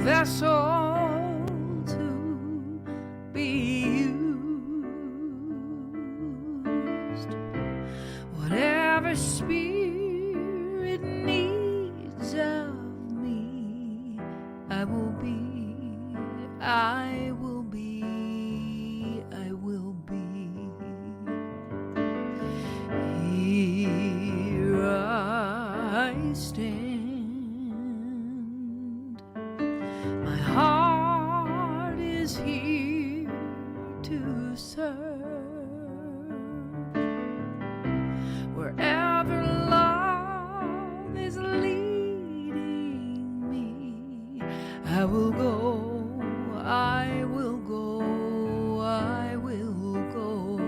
vessel to be used. Whatever Spirit needs of me, I will be, I will be, I will be. Here I stand. My heart is here to serve. Wherever love is leading me, I will go, I will go, I will go.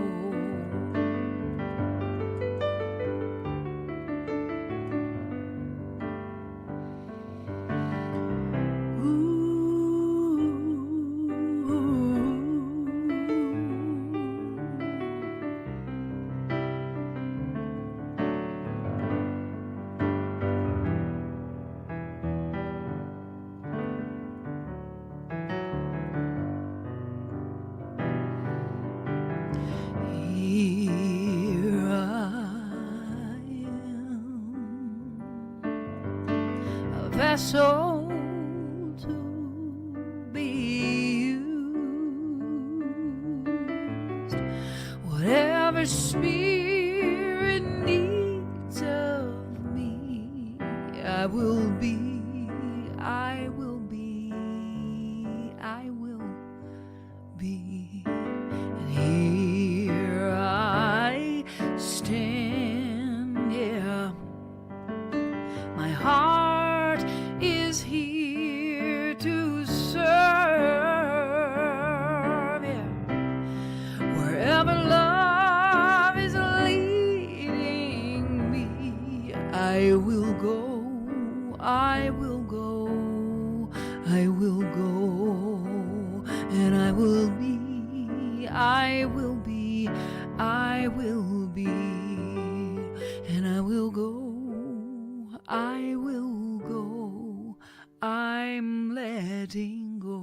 Here I am, a vessel to be used. Whatever Spirit needs of me, I will be, I will be, I will be. And here I stand, yeah. My heart is here to serve, yeah. Wherever love is leading me, I will go, I will go, I will go, and I will be, I will be, I will be, and I will go, I will go, I'm letting go.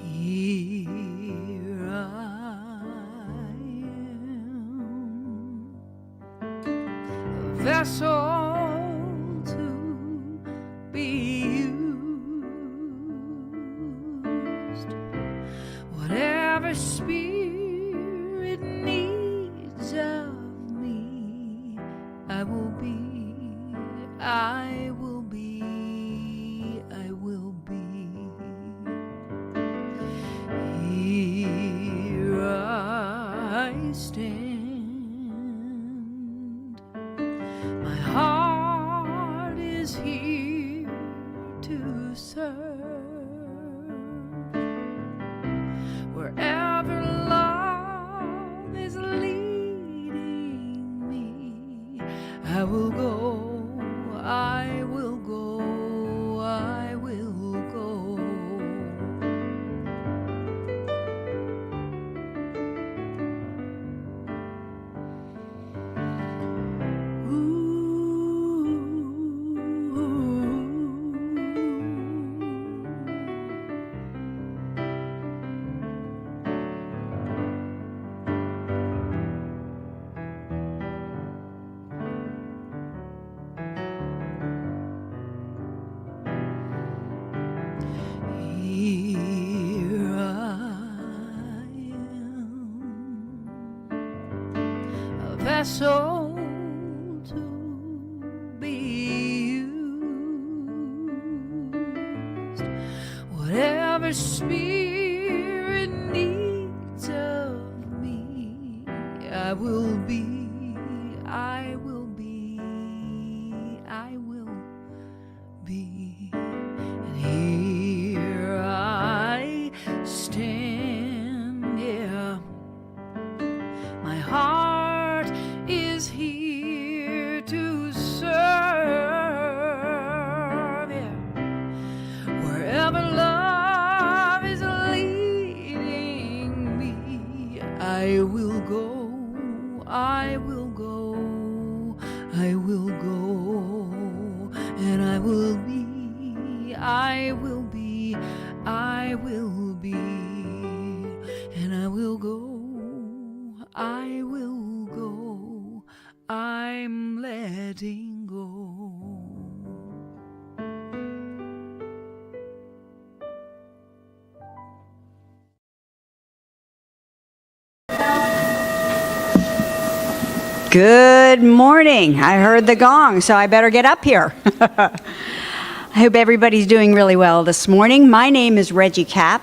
Here I am, a vessel to be used. Whatever Spirit needs of me, I will be, I will be, I will be. Here I stand. My heart is here to serve. Wherever love is leading me, I will go, I will go, I will go. Here I am, a vessel to be used. Whatever Spirit needs of me, I will be, I will be, I will be. And here I stand, yeah. My heart is here to serve, yeah. Wherever love is leading me, I will go, I will go, I will go, and I will be, I will be, I will be, and I will go, I will go, I'm letting go. Good morning. I heard the gong, so I better get up here. I hope everybody's doing really well this morning. My name is Reggie Kapp,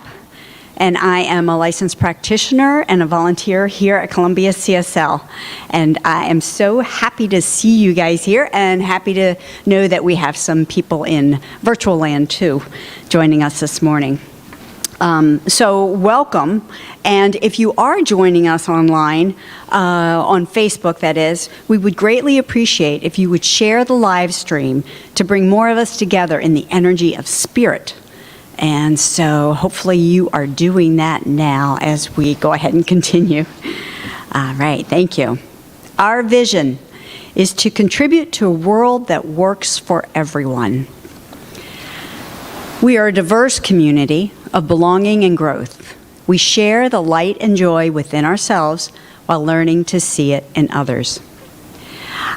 and I am a licensed practitioner and a volunteer here at Columbia CSL. And I am so happy to see you guys here and happy to know that we have some people in virtual land too joining us this morning. So welcome, and if you are joining us online, on Facebook that is, we would greatly appreciate if you would share the live stream to bring more of us together in the energy of spirit. And so hopefully you are doing that now as we go ahead and continue. All right, thank you. Our vision is to contribute to a world that works for everyone. We are a diverse community of belonging and growth. We share the light and joy within ourselves while learning to see it in others.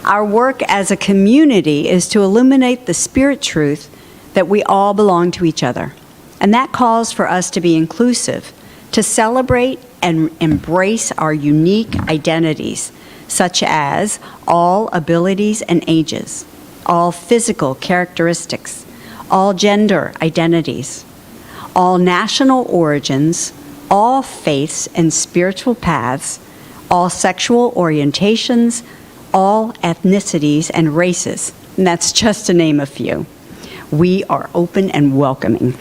Our work as a community is to illuminate the spirit truth that we all belong to each other. And that calls for us to be inclusive, to celebrate and embrace our unique identities, such as all abilities and ages, all physical characteristics, all gender identities, all national origins, all faiths and spiritual paths, all sexual orientations, all ethnicities and races. And that's just to name a few. We are open and welcoming.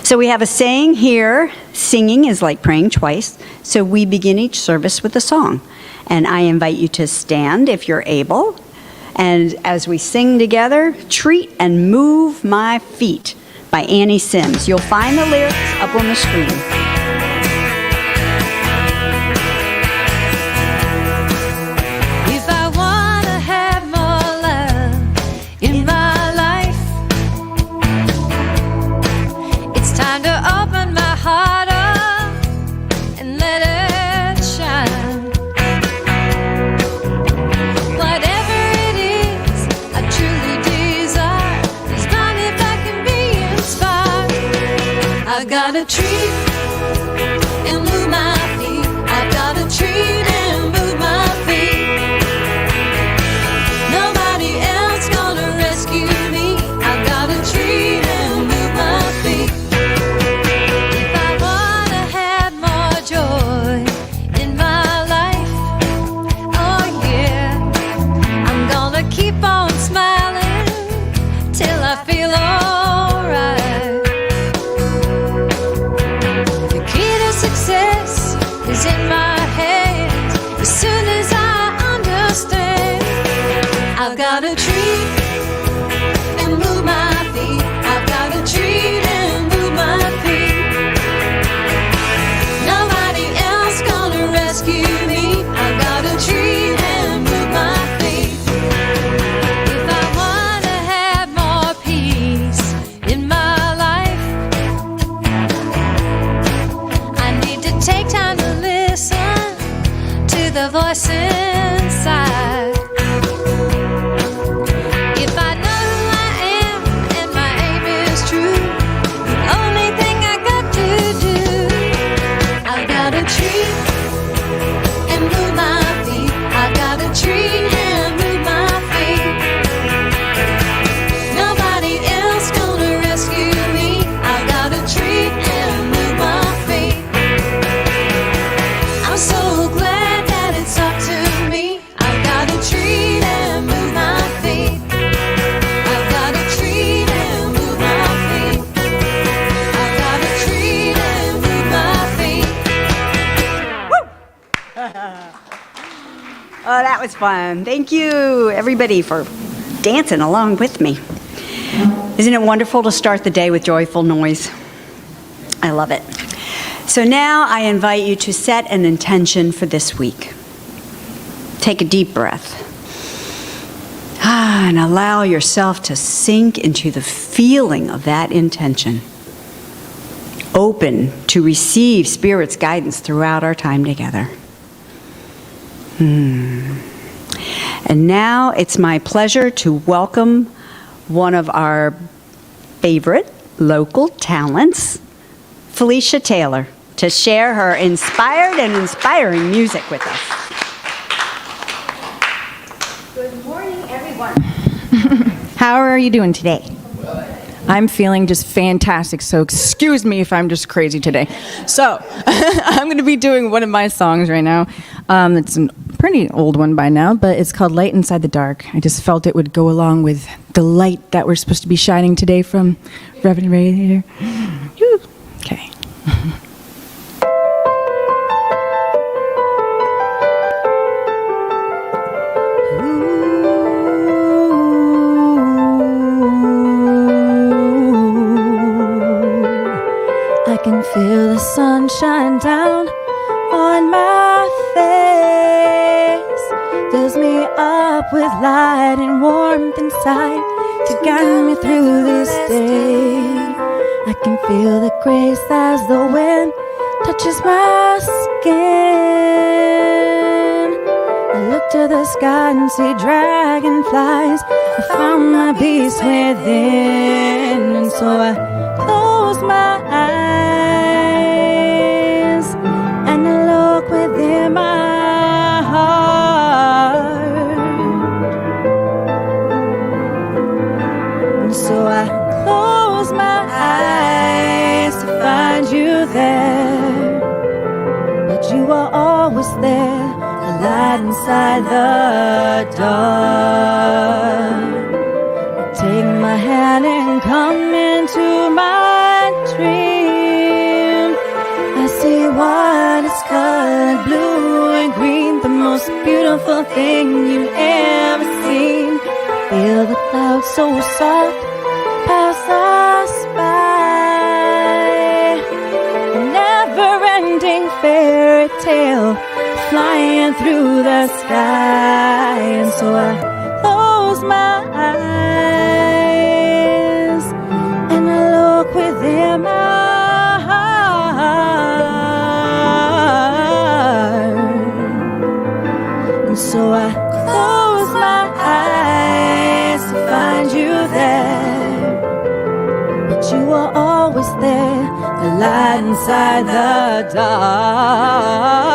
So we have a saying here, singing is like praying twice. So we begin each service with a song. And I invite you to stand if you're able. And as we sing together, Treat and Move My Feet by Annie Sims. You'll find the lyrics up on the screen. If I want to have more love in my life, it's time to open my heart up and let it shine. Whatever it is I truly desire, as long as I can be inspired. I gotta treat and move my feet. I gotta treat and move my feet. Nobody else gonna rescue me. I gotta treat and move my feet. If I wanna have more joy in my life, oh yeah, I'm gonna keep on smiling till I feel alright. The key to success is in my hands. As soon as I understand, I've gotta treat and move my feet. I've gotta treat and move my feet. Nobody else gonna rescue me. I've gotta treat and move my feet. If I wanna have more peace in my life, I need to take time to listen to the voice inside. If I know who I am and my aim is true, the only thing I got to do, I've gotta treat and move my feet. I've gotta treat and move my feet. Nobody else gonna rescue me. I've gotta treat and move my feet. I'm so glad that it's up to me. I've got Oh, that was fun. Thank you, everybody, for dancing along with me. Isn't it wonderful to start the day with joyful noise? I love it. So now I invite you to set an intention for this week. Take a deep breath. And allow yourself to sink into the feeling of that intention. Open to receive Spirit's guidance throughout our time together. And now it's my pleasure to welcome one of our favorite local talents, Felicia Taylor, to share her inspired and inspiring music with us. Good morning, everyone. How are you doing today? I'm feeling just fantastic, so excuse me if I'm just crazy today. So, I'm going to be doing one of my songs right now. It's a pretty old one by now, but it's called Light Inside the Dark. I just felt it would go along with the light that we're supposed to be shining today from Reverend Radiator. Okay. I can feel the sun shine down on my face, fills me up with light and warmth inside to guide me through this day. I can feel the grace as the wind touches my skin. I look to the sky and see dragonflies. I found my peace within, and so I close my eyes and I look within my heart. And so I close my eyes to find you there, but you are always there, a light inside the dark. Take my hand and come into my dream. I see what is colored blue and green, the most beautiful thing you've ever seen. Feel the clouds so soft pass us by, a never-ending fairy tale flying through the sky. And so I close my eyes and I look within my heart. And so I close my eyes to find you there, but you are always there, the light inside the dark.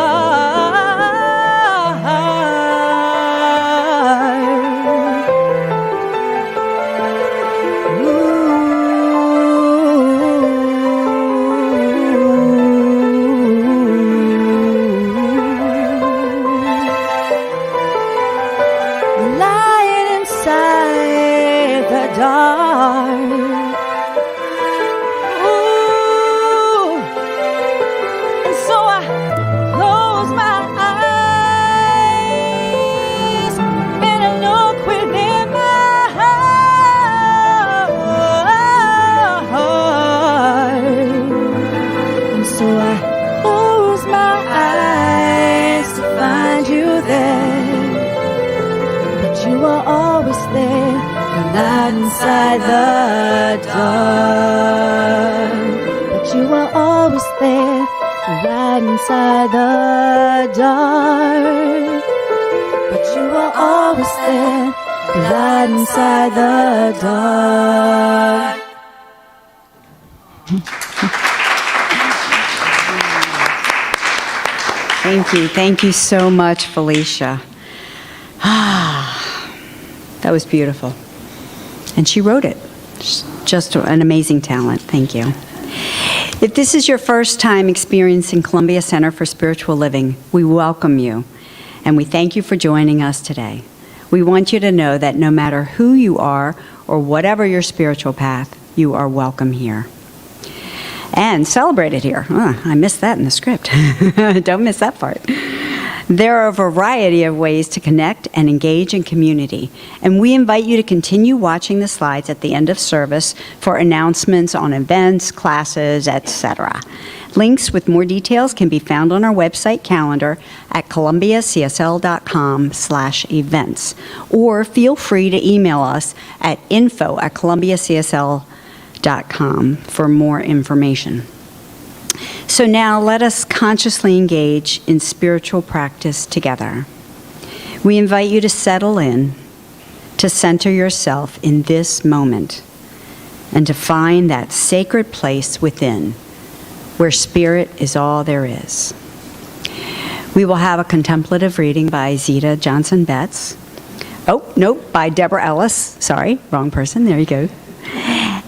Inside the dark, but you are always there, right inside the dark. But you are always there, right inside the dark. Thank you so much, Felicia. That was beautiful. And she wrote it. Just an amazing talent. Thank you. If this is your first time experiencing Columbia Center for Spiritual Living, we welcome you, and we thank you for joining us today. We want you to know that no matter who you are or whatever your spiritual path, you are welcome here. And celebrated here. I missed that in the script. Don't miss that part. There are a variety of ways to connect and engage in community, and we invite you to continue watching the slides at the end of service for announcements on events, classes, etc. Links with more details can be found on our website calendar at columbiacsl.com/events, or feel free to email us at info@columbiacsl.com for more information. So now let us consciously engage in spiritual practice together. We invite you to settle in, to center yourself in this moment, and to find that sacred place within where spirit is all there is. We will have a contemplative reading by Zita Johnson Betts. Oh, nope, by Deborah Ellis. Sorry, wrong person. There you go.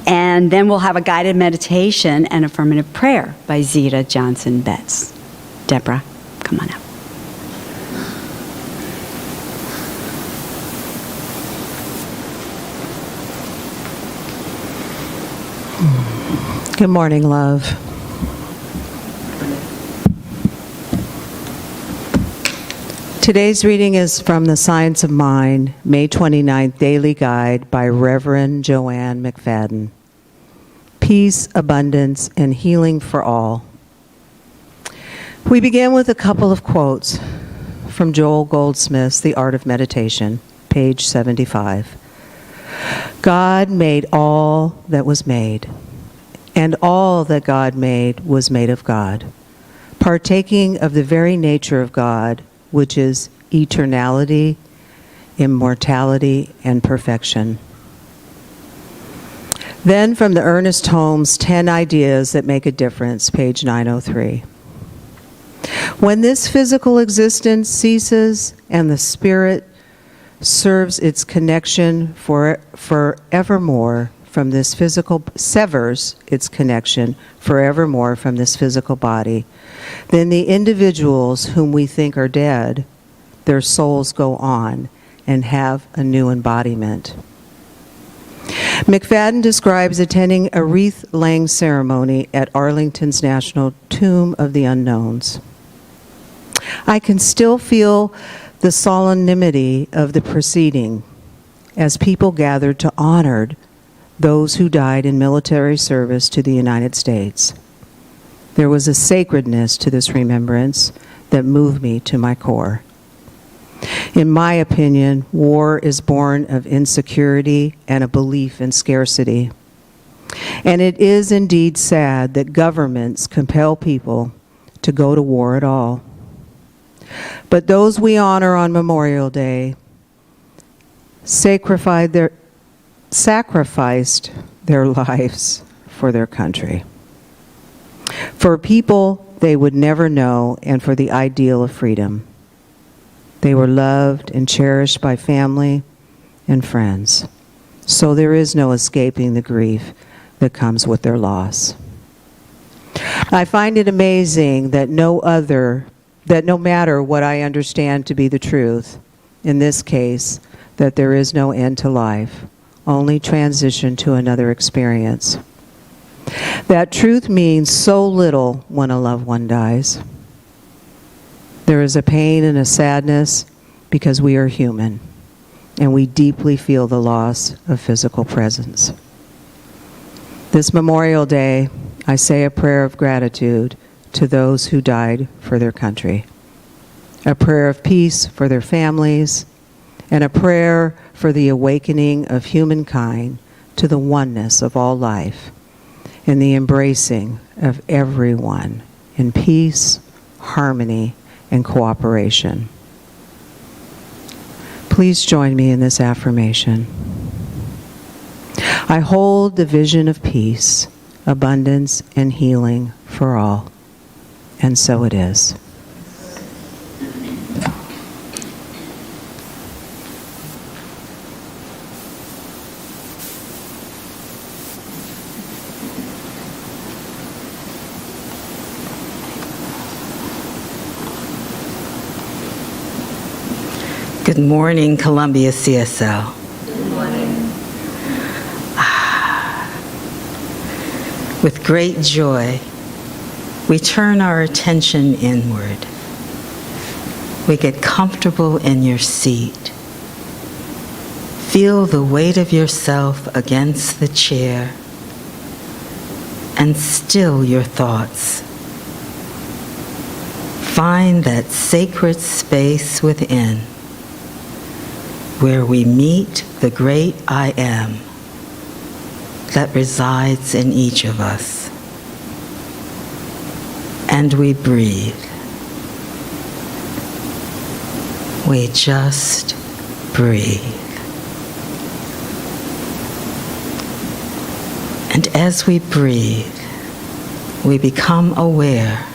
And then we'll have a guided meditation and affirmative prayer by Zita Johnson Betts. Deborah, come on up. Good morning, love. Today's reading is from the Science of Mind, May 29th Daily Guide by Reverend Joanne McFadden. Peace, abundance, and healing for all. We begin with a couple of quotes from Joel Goldsmith's The Art of Meditation, page 75. God made all that was made, and all that God made was made of God, partaking of the very nature of God, which is eternality, immortality, and perfection. Then from the Ernest Holmes 10 Ideas That Make a Difference, page 903. When this physical existence ceases and the spirit serves its connection forevermore from this physical, severs its connection forevermore from this physical body, then the individuals whom we think are dead, their souls go on and have a new embodiment. McFadden describes attending a wreath-laying ceremony at Arlington's National Tomb of the Unknowns. I can still feel the solemnity of the proceeding as people gathered to honor those who died in military service to the United States. There was a sacredness to this remembrance that moved me to my core. In my opinion, war is born of insecurity and a belief in scarcity. And it is indeed sad that governments compel people to go to war at all. But those we honor on Memorial Day sacrificed their lives for their country, for people they would never know, and for the ideal of freedom. They were loved and cherished by family and friends, so there is no escaping the grief that comes with their loss. I find it amazing that no matter what I understand to be the truth, in this case, that there is no end to life, only transition to another experience. That truth means so little when a loved one dies. There is a pain and a sadness because we are human, and we deeply feel the loss of physical presence. This Memorial Day, I say a prayer of gratitude to those who died for their country, a prayer of peace for their families, and a prayer for the awakening of humankind to the oneness of all life and the embracing of everyone in peace, harmony, and cooperation. Please join me in this affirmation. I hold the vision of peace, abundance, and healing for all, and so it is. Good morning, Columbia CSL. Good morning. With great joy, we turn our attention inward. We get comfortable in your seat. Feel the weight of yourself against the chair and still your thoughts. Find that sacred space within where we meet the great I Am that resides in each of us. And we breathe. We just breathe. And as we breathe, we become aware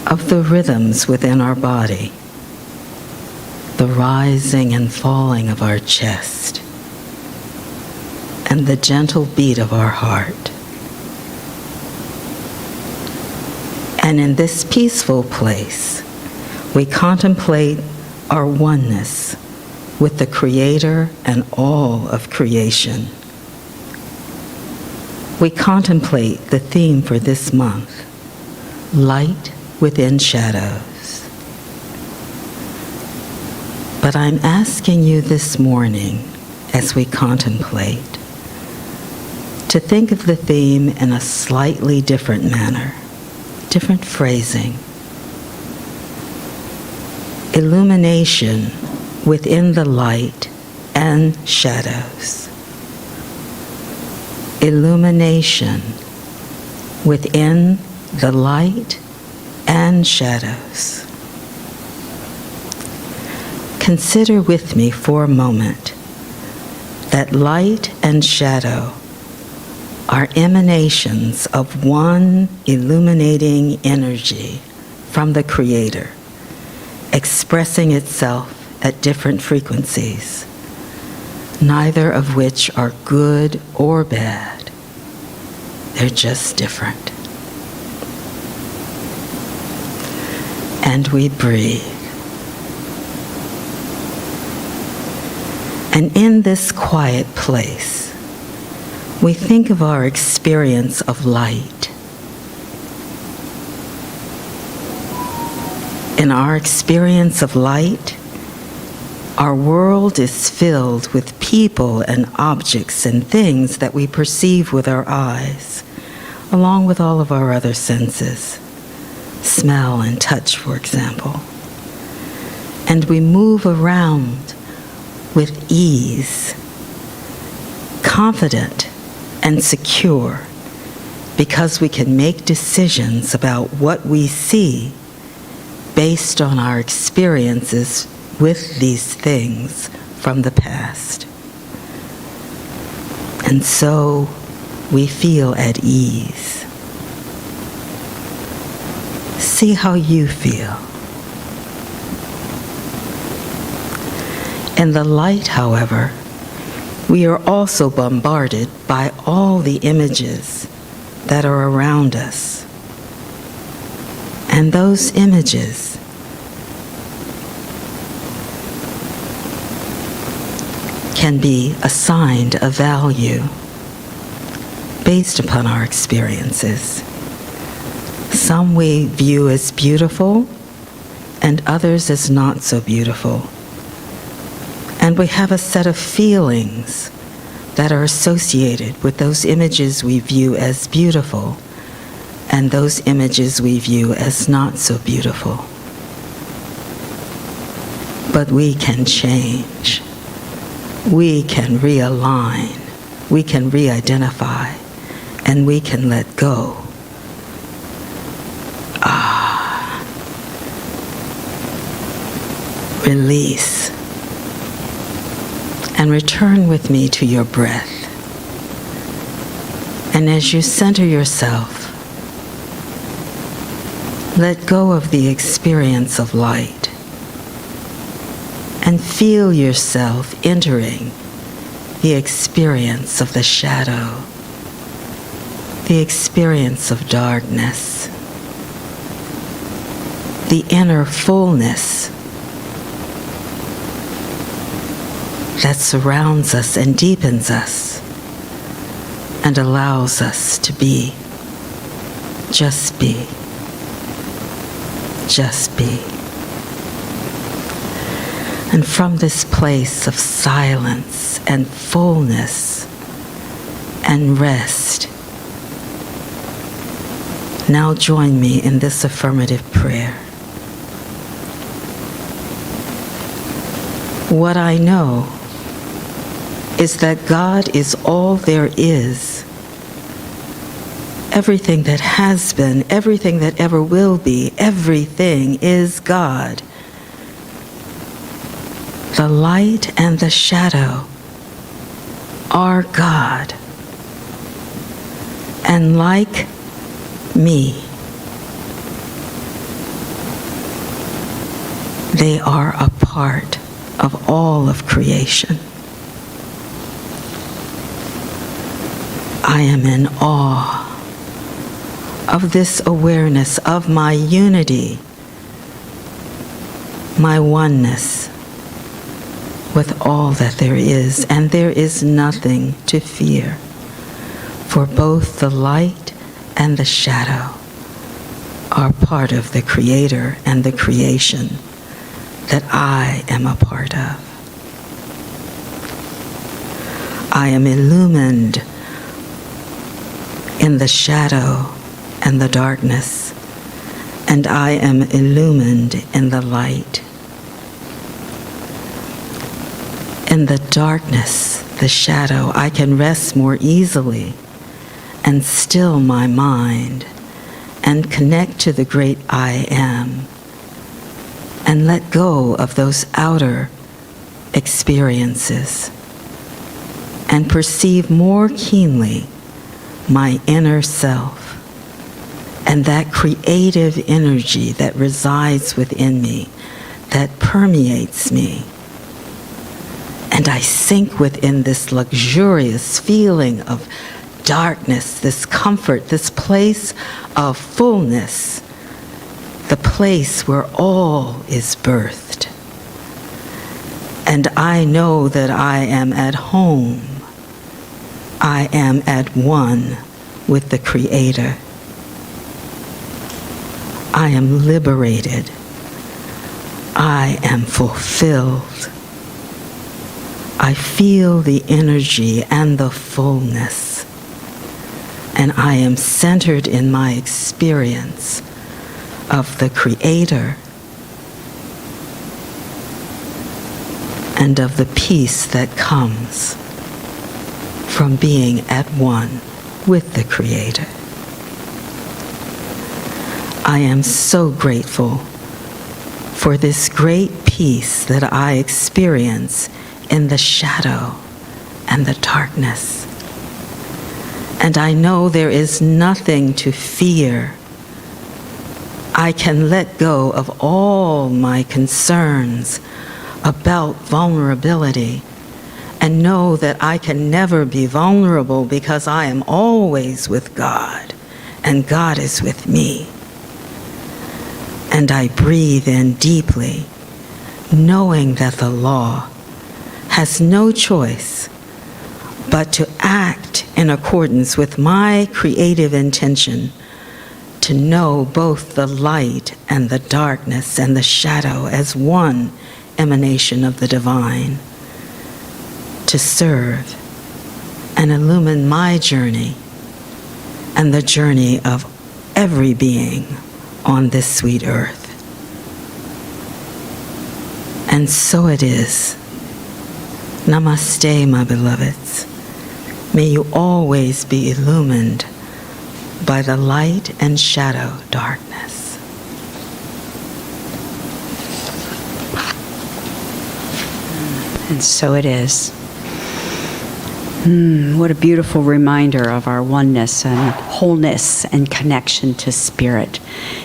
of the rhythms within our body, the rising and falling of our chest, and the gentle beat of our heart. And in this peaceful place, we contemplate our oneness with the Creator and all of creation. We contemplate the theme for this month, light within shadows. But I'm asking you this morning, as we contemplate, to think of the theme in a slightly different manner, different phrasing. Illumination within the light and shadows. Illumination within the light and shadows. Consider with me for a moment that light and shadow are emanations of one illuminating energy from the Creator, expressing itself at different frequencies, neither of which are good or bad. They're just different. And we breathe. And in this quiet place, we think of our experience of light. In our experience of light, our world is filled with people and objects and things that we perceive with our eyes, along with all of our other senses, smell and touch, for example. And we move around with ease, confident and secure, because we can make decisions about what we see based on our experiences with these things from the past. And so we feel at ease. See how you feel. In the light, however, we are also bombarded by all the images that are around us. And those images can be assigned a value based upon our experiences. Some we view as beautiful and others as not so beautiful. And we have a set of feelings that are associated with those images we view as beautiful and those images we view as not so beautiful. But we can change. We can realign. We can re-identify. And we can let go. Release. And return with me to your breath. And as you center yourself, let go of the experience of light and feel yourself entering the experience of the shadow, the experience of darkness, the inner fullness that surrounds us and deepens us and allows us to be, just be, just be. And from this place of silence and fullness and rest, now join me in this affirmative prayer. What I know is that God is all there is. Everything that has been, everything that ever will be, everything is God. The light and the shadow are God. And like me, they are a part of all of creation. I am in awe of this awareness of my unity, my oneness with all that there is, and there is nothing to fear, for both the light and the shadow are part of the Creator and the creation that I am a part of. I am illumined in the shadow and the darkness, and I am illumined in the light. In the darkness, the shadow, I can rest more easily and still my mind and connect to the great I am and let go of those outer experiences and perceive more keenly my inner self and that creative energy that resides within me, that permeates me. And I sink within this luxurious feeling of darkness, this comfort, this place of fullness, the place where all is birthed. And I know that I am at home. I am at one with the Creator. I am liberated. I am fulfilled. I feel the energy and the fullness, and I am centered in my experience of the Creator and of the peace that comes from being at one with the Creator. I am so grateful for this great peace that I experience in the shadow and the darkness. And I know there is nothing to fear. I can let go of all my concerns about vulnerability and know that I can never be vulnerable because I am always with God and God is with me. And I breathe in deeply, knowing that the law has no choice but to act in accordance with my creative intention to know both the light and the darkness and the shadow as one emanation of the divine, to serve and illumine my journey and the journey of every being on this sweet earth. And so it is. Namaste, my beloveds. May you always be illumined by the light and shadow darkness. And so it is. What a beautiful reminder of our oneness and wholeness and connection to Spirit.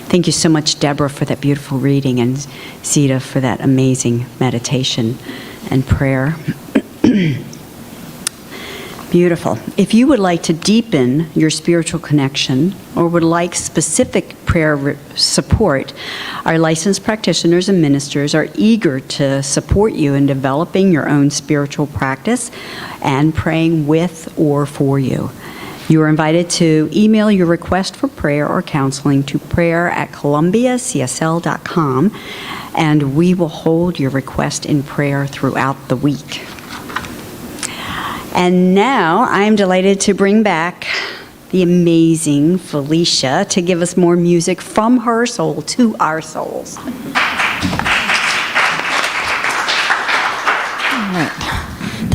Thank you so much, Deborah, for that beautiful reading, and Zita for that amazing meditation and prayer. Beautiful. If you would like to deepen your spiritual connection or would like specific prayer support, our licensed practitioners and ministers are eager to support you in developing your own spiritual practice and praying with or for you. You are invited to email your request for prayer or counseling to prayer@columbiacsl.com, and we will hold your request in prayer throughout the week. And now I am delighted to bring back the amazing Felicia to give us more music from her soul to our souls. All right.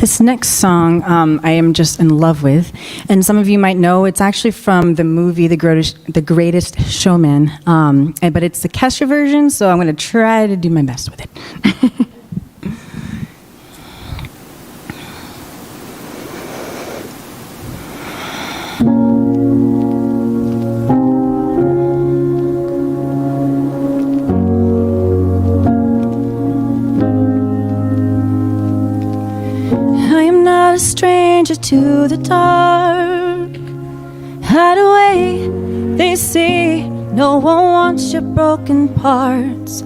This next song I am just in love with, and some of you might know it's actually from the movie The Greatest Showman, but it's the Kesha version, so I'm going to try to do my best with it. A stranger to the dark. Hide away, they say. No one wants your broken parts.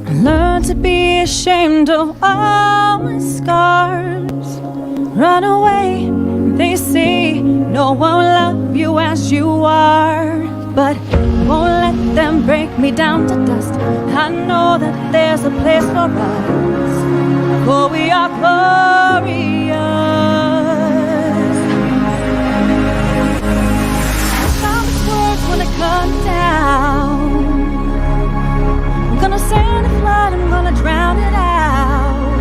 I learned to be ashamed of all my scars. Run away, they say. No one will love you as you are. But won't let them break me down to dust. I know that there's a place for us, for we are glorious. Gonna come down. I'm gonna send a flood, I'm gonna drown it out.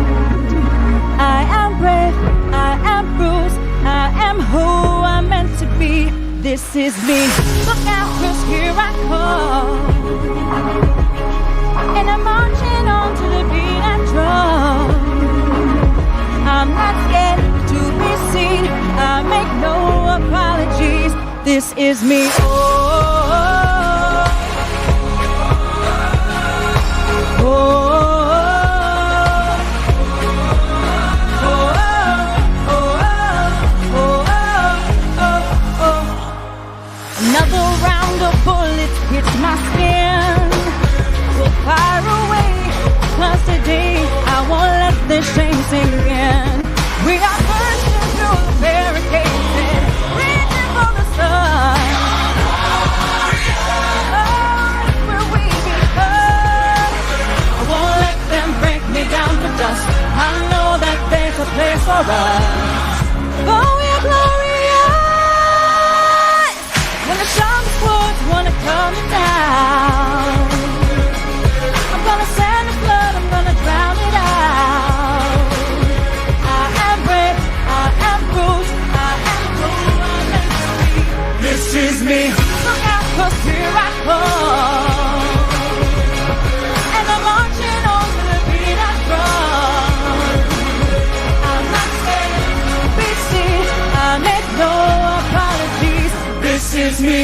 I am brave, I am bruised, I am who I'm meant to be. This is me. Look out, 'cause here I come. And I'm marching on to the beat and drum. I'm not scared to be seen, I make no apologies. This is me. Another round of bullets hits my skin. Will fire away, 'cause today I won't let this shame sink in. We are bursting through the barricades and reaching for the sun. Oh, where we become. I won't let them break me down to dust. I know that there's a place for us. Oh, we're glorious. When the sharpest words wanna come down, I'm gonna send a flood, I'm gonna drown it out. I am brave, I am bruised, I am who I'm meant to be. This is me. Look out, 'cause here I come. And I'm marching on to the beat I drum. I'm not scared to be seen, I make no apologies. This is me.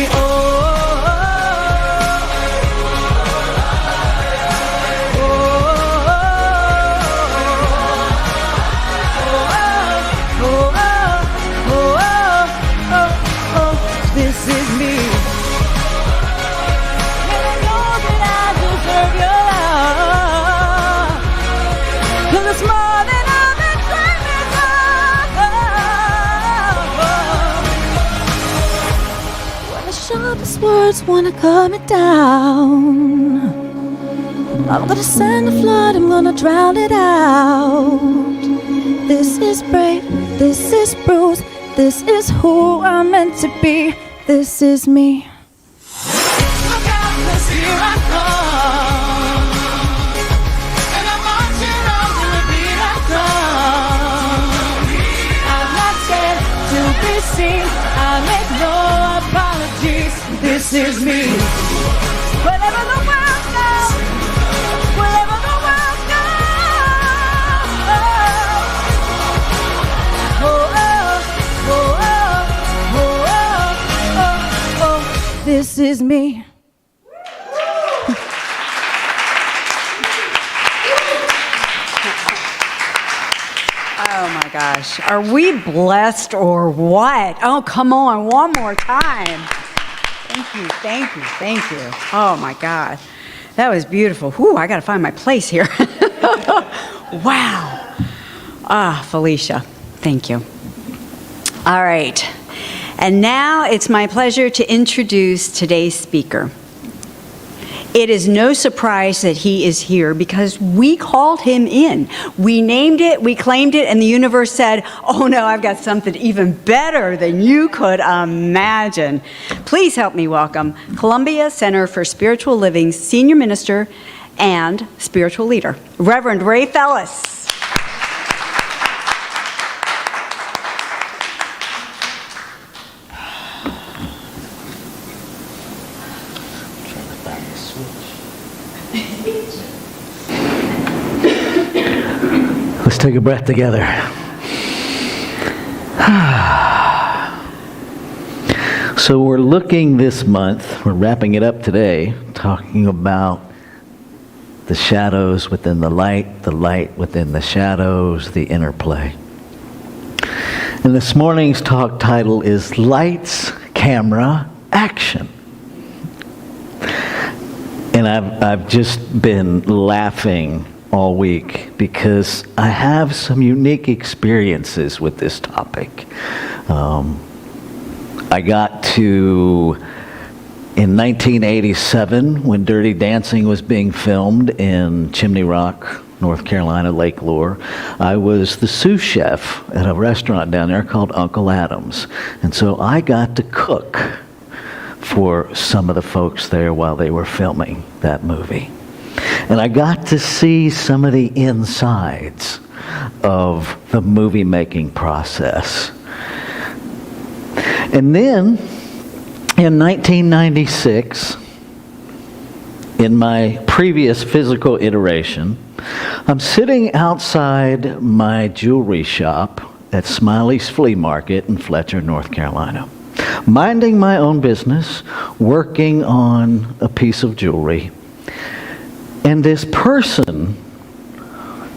This is me. And I know that I deserve your love, 'cause it's more than I've been dreaming of. When the sharpest words wanna calm it down, I'm gonna send a flood, I'm gonna drown it out. This is brave, this is bruised, this is who I'm meant to be. This is me. Look out, 'cause here I come. And I'm marching on to the beat I drum. I'm not scared to be seen, I make no apologies. This is me. Wherever the world goes, wherever the world goes. Oh, oh, oh, oh, oh, oh, oh. This is me. Oh my gosh. Are we blessed or what? Oh, come on, one more time. Thank you, thank you, thank you. Oh my God. That was beautiful. Whew, I got to find my place here. Wow. Felicia, thank you. All right. And now it's my pleasure to introduce today's speaker. It is no surprise that he is here because we called him in. We named it, we claimed it, and the universe said, oh no, I've got something even better than you could imagine. Please help me welcome Columbia Center for Spiritual Living Senior Minister and Spiritual Leader, Reverend Rafe Ellis. Let's take a breath together. So we're looking this month, we're wrapping it up today, talking about the shadows within the light within the shadows, the interplay. And this morning's talk title is Lights, Camera, Action. And I've just been laughing all week because I have some unique experiences with this topic. I got to, in 1987, when Dirty Dancing was being filmed in Chimney Rock, North Carolina, Lake Lure, I was the sous chef at a restaurant down there called Uncle Adam's. And so I got to cook for some of the folks there while they were filming that movie. And I got to see some of the insides of the movie making process. And then in 1996, in my previous physical iteration, I'm sitting outside my jewelry shop at Smiley's Flea Market in Fletcher, North Carolina, minding my own business, working on a piece of jewelry. And this person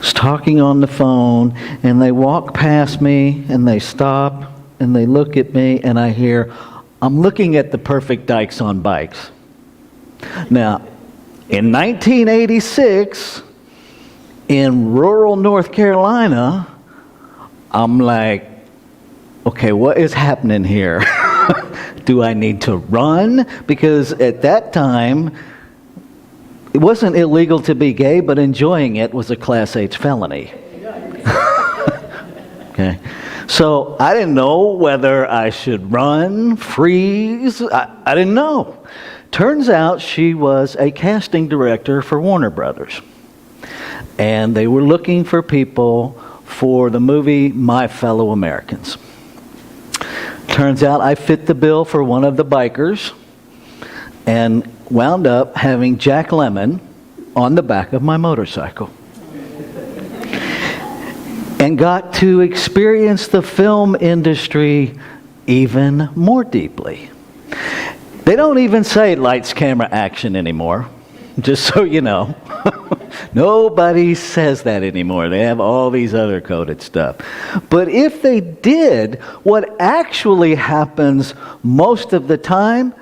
is talking on the phone, and they walk past me, and they stop, and they look at me, and I hear, I'm looking at the perfect dykes on bikes. Now, in 1986, in rural North Carolina, I'm like, okay, what is happening here? Do I need to run? Because at that time, it wasn't illegal to be gay, but enjoying it was a Class H felony. Okay. So I didn't know whether I should run, freeze. I didn't know. Turns out she was a casting director for Warner Brothers. And they were looking for people for the movie My Fellow Americans. Turns out I fit the bill for one of the bikers and wound up having Jack Lemmon on the back of my motorcycle. And got to experience the film industry even more deeply. They don't even say lights, camera, action anymore, just so you know. Nobody says that anymore. They have all these other coded stuff. But if they did, what actually happens most of the time,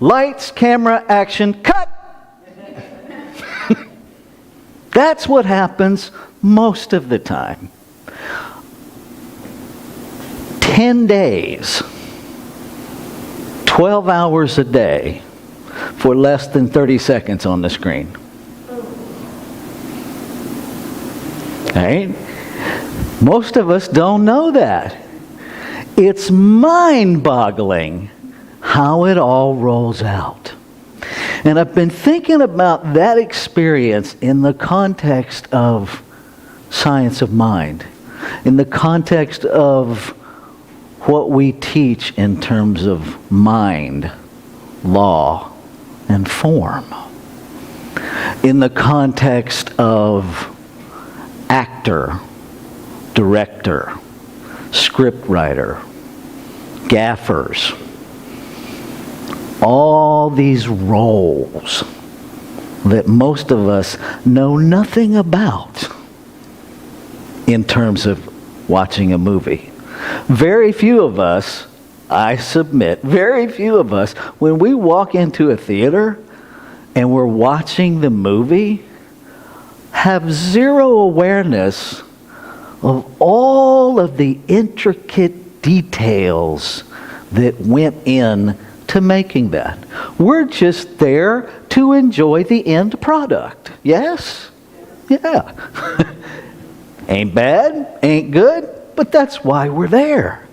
lights, camera, action, cut! That's what happens most of the time. 10 days, 12 hours a day for less than 30 seconds on the screen. Right? Most of us don't know that. It's mind-boggling how it all rolls out. And I've been thinking about that experience in the context of science of mind, in the context of what we teach in terms of mind, law, and form, in the context of actor, director, script writer, gaffers, all these roles that most of us know nothing about in terms of watching a movie. Very few of us, I submit, very few of us, when we walk into a theater and we're watching the movie, have zero awareness of all of the intricate details that went in to making that. We're just there to enjoy the end product. Yes? Yeah. Ain't bad, ain't good, but that's why we're there.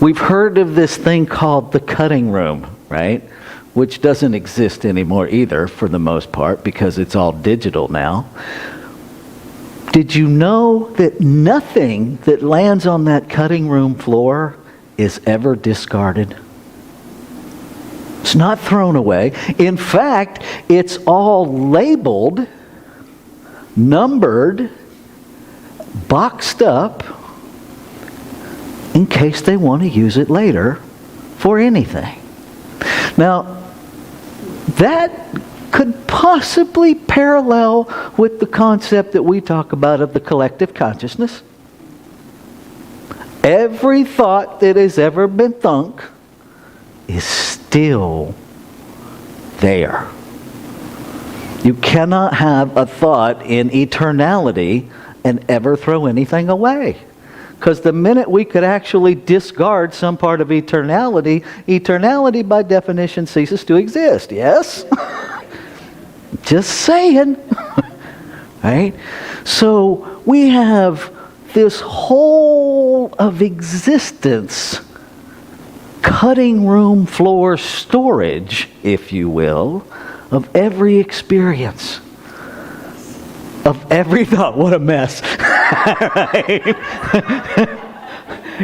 We've heard of this thing called the cutting room, right? Which doesn't exist anymore either, for the most part, because it's all digital now. Did you know that nothing that lands on that cutting room floor is ever discarded? It's not thrown away. In fact, it's all labeled, numbered, boxed up, in case they want to use it later for anything. Now, that could possibly parallel with the concept that we talk about of the collective consciousness. Every thought that has ever been thunk is still there. You cannot have a thought in eternality and ever throw anything away. Because the minute we could actually discard some part of eternality, eternality by definition ceases to exist. Yes? Just saying. Right? So we have this whole of existence, cutting room floor storage, if you will, of every experience. Of every thought. What a mess.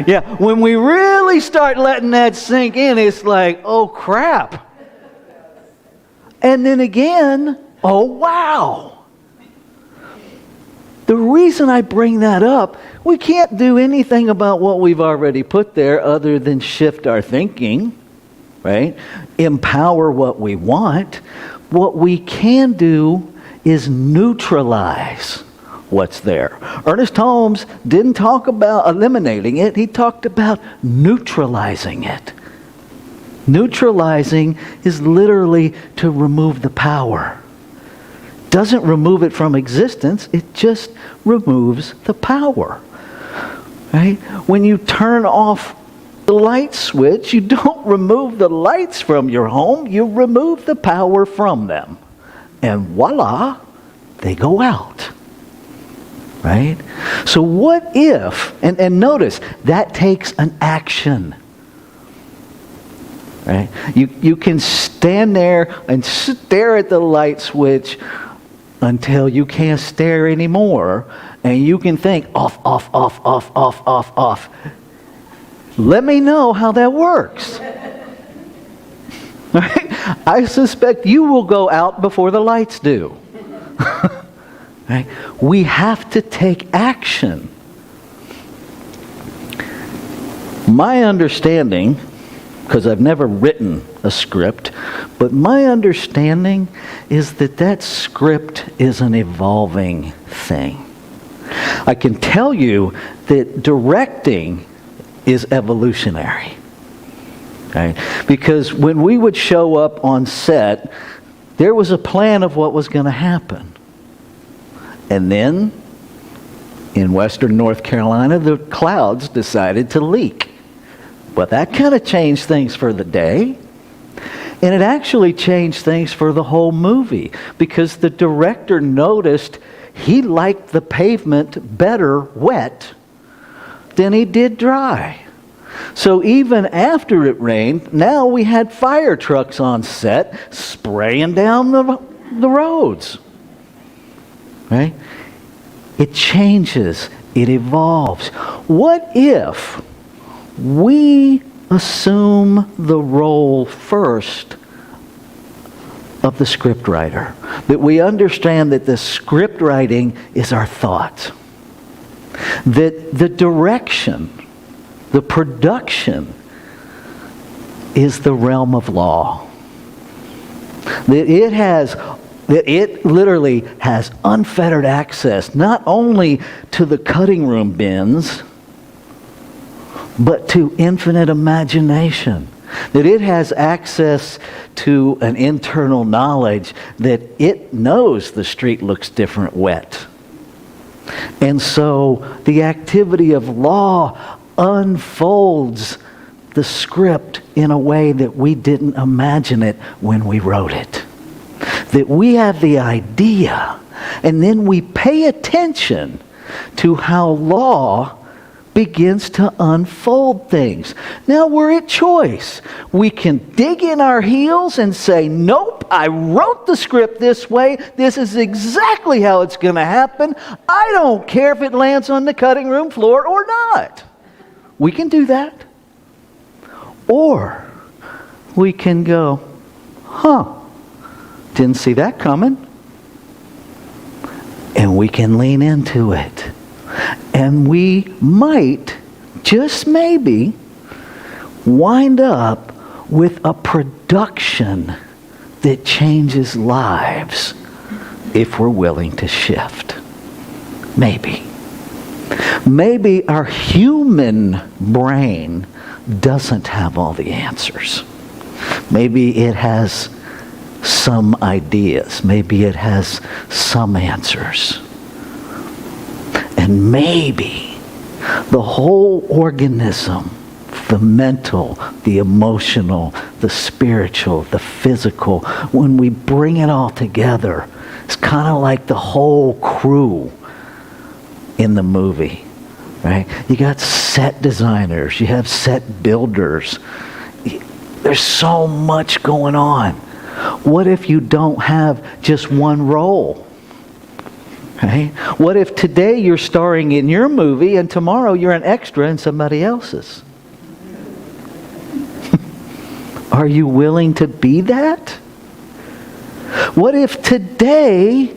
Yeah, when we really start letting that sink in, it's like, oh crap. And then again, oh wow. The reason I bring that up, we can't do anything about what we've already put there other than shift our thinking, right? Empower what we want. What we can do is neutralize what's there. Ernest Holmes didn't talk about eliminating it. He talked about neutralizing it. Neutralizing is literally to remove the power. Doesn't remove it from existence. It just removes the power. Right? When you turn off the light switch, you don't remove the lights from your home. You remove the power from them. And voila, they go out. Right? So what if, and notice, that takes an action. Right? You can stand there and stare at the light switch until you can't stare anymore, and you can think, off, off, off, off, off, off, off. Let me know how that works. Right? I suspect you will go out before the lights do. Right? We have to take action. My understanding, because I've never written a script, but my understanding is that script is an evolving thing. I can tell you that directing is evolutionary. Right? Because when we would show up on set, there was a plan of what was going to happen. And then, in western North Carolina, the clouds decided to leak. Well, that kind of changed things for the day. And it actually changed things for the whole movie, because the director noticed he liked the pavement better wet than he did dry. So even after it rained, now we had fire trucks on set spraying down the roads. Right? It changes. It evolves. What if we assume the role first of the script writer? That we understand that the script writing is our thought. That the direction, the production, is the realm of law. That it literally has unfettered access not only to the cutting room bins, but to infinite imagination. That it has access to an internal knowledge that it knows the street looks different wet. And so the activity of law unfolds the script in a way that we didn't imagine it when we wrote it. That we have the idea, and then we pay attention to how law begins to unfold things. Now we're at choice. We can dig in our heels and say, nope, I wrote the script this way. This is exactly how it's going to happen. I don't care if it lands on the cutting room floor or not. We can do that. Or we can go, didn't see that coming. And we can lean into it. And we might, just maybe, wind up with a production that changes lives if we're willing to shift. Maybe. Maybe our human brain doesn't have all the answers. Maybe it has some ideas. Maybe it has some answers. And maybe the whole organism, the mental, the emotional, the spiritual, the physical, when we bring it all together, it's kind of like the whole crew in the movie, right? You got set designers, you have set builders. There's so much going on. What if you don't have just one role? Right? What if today you're starring in your movie and tomorrow you're an extra in somebody else's? Are you willing to be that? What if today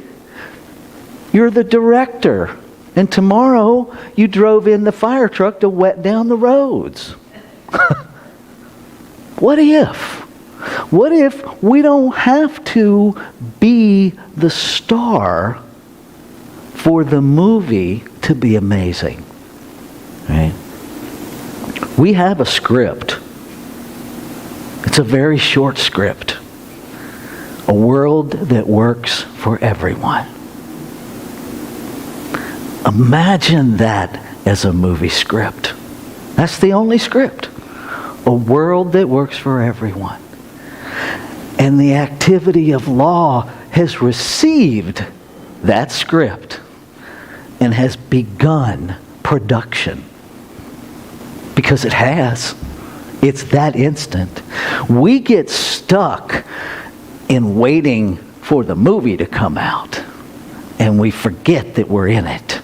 you're the director and tomorrow you drove in the fire truck to wet down the roads? What if? What if we don't have to be the star for the movie to be amazing? Right? We have a script. It's a very short script. A world that works for everyone. Imagine that as a movie script. That's the only script. A world that works for everyone. And the activity of law has received that script and has begun production. Because it has. It's that instant. We get stuck in waiting for the movie to come out, and we forget that we're in it.